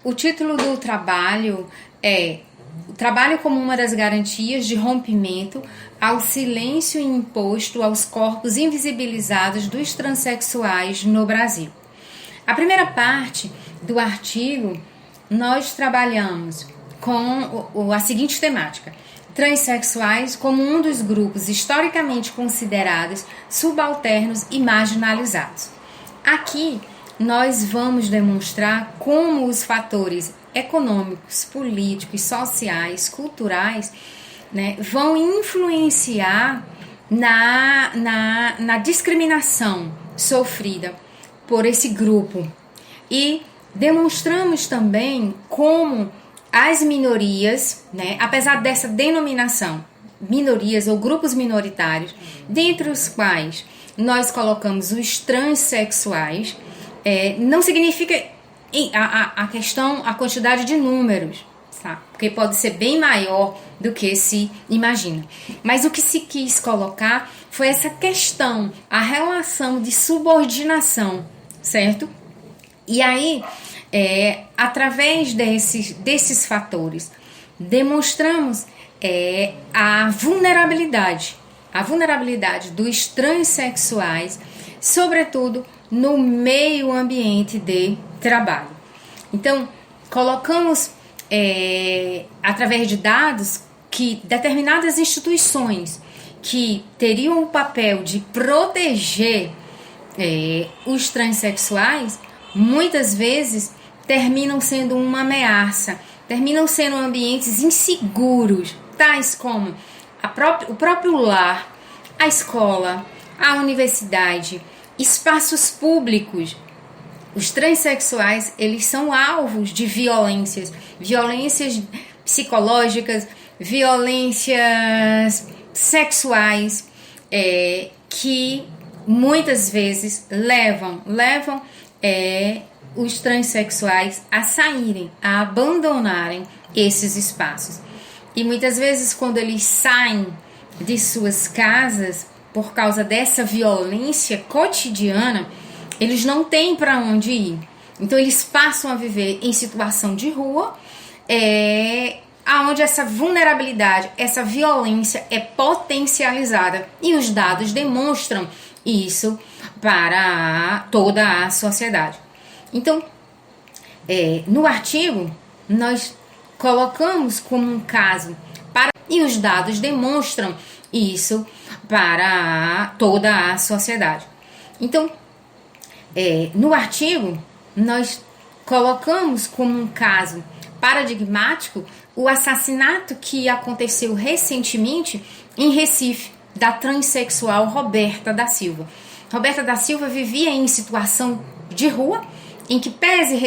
O título do trabalho é o trabalho como uma das garantias de rompimento ao silêncio imposto aos corpos invisibilizados dos transexuais no Brasil. A primeira parte do artigo, nós trabalhamos com a seguinte temática: transexuais como um dos grupos historicamente considerados subalternos e marginalizados. Aqui, nós vamos demonstrar como os fatores econômicos, políticos, sociais, culturais, né, vão influenciar na discriminação sofrida por esse grupo. E demonstramos também como as minorias, né, apesar dessa denominação, minorias ou grupos minoritários, dentre os quais nós colocamos os transexuais, não significa a questão, a quantidade de números, tá? Porque pode ser bem maior do que se imagina. Mas o que se quis colocar foi essa questão, a relação de subordinação, certo? E aí, através desses fatores, demonstramos a vulnerabilidade dos transexuais, sobretudo no meio ambiente de trabalho. Então, colocamos, através de dados, que determinadas instituições que teriam o papel de proteger os transexuais, muitas vezes terminam sendo uma ameaça, terminam sendo ambientes inseguros, tais como o próprio lar, a escola, a universidade, espaços públicos. Os transexuais, eles são alvos de violências psicológicas, violências sexuais, que muitas vezes levam os transexuais a saírem, a abandonarem esses espaços. E muitas vezes, quando eles saem de suas casas por causa dessa violência cotidiana, eles não têm para onde ir. Então, eles passam a viver em situação de rua, onde essa vulnerabilidade, essa violência é potencializada. E os dados demonstram isso para toda a sociedade. Então, no artigo, nós colocamos como um caso, e os dados demonstram isso para toda a sociedade. Então, no artigo, nós colocamos como um caso paradigmático o assassinato que aconteceu recentemente em Recife, da transexual Roberta da Silva. Roberta da Silva vivia em situação de rua, em que pese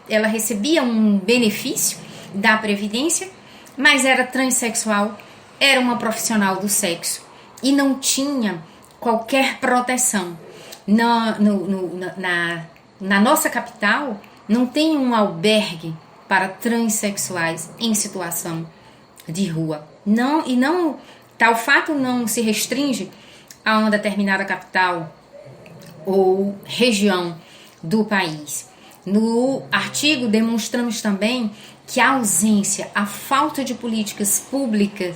ela recebia um benefício da Previdência, mas era transexual, era uma profissional do sexo e não tinha qualquer proteção. Na nossa capital, não tem um albergue para transexuais em situação de rua. Tal fato não se restringe a uma determinada capital ou região do país. No artigo, demonstramos também que a ausência, a falta de políticas públicas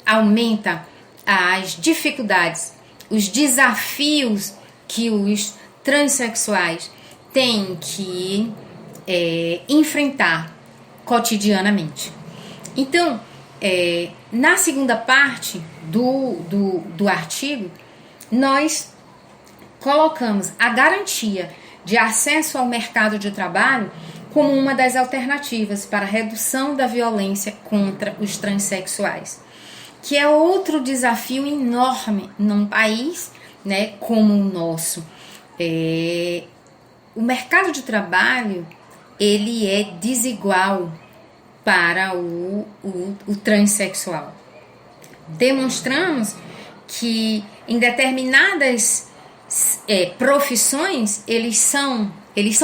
aumenta as dificuldades, os desafios que os transexuais têm que enfrentar cotidianamente. Então, na segunda parte do artigo, nós colocamos a garantia de acesso ao mercado de trabalho como uma das alternativas para a redução da violência contra os transexuais, que é outro desafio enorme num país, né, como o nosso. O mercado de trabalho, ele é desigual para o transexual. Demonstramos que em determinadas profissões eles são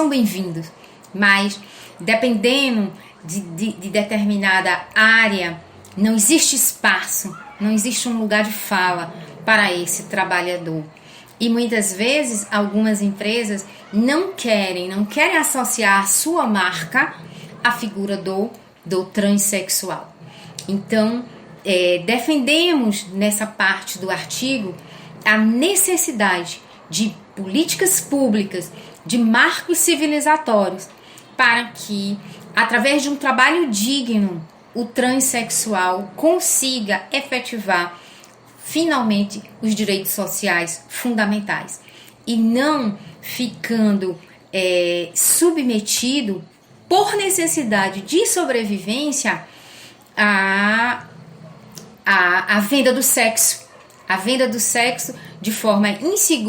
bem-vindos, mas dependendo de determinada área, não existe espaço, não existe um lugar de fala para esse trabalhador. E muitas vezes algumas empresas não querem associar a sua marca à figura do transexual. Então, defendemos nessa parte do artigo a necessidade de políticas públicas, de marcos civilizatórios, para que, através de um trabalho digno, o transexual consiga efetivar finalmente os direitos sociais fundamentais e não ficando submetido por necessidade de sobrevivência à venda do sexo, de forma insegura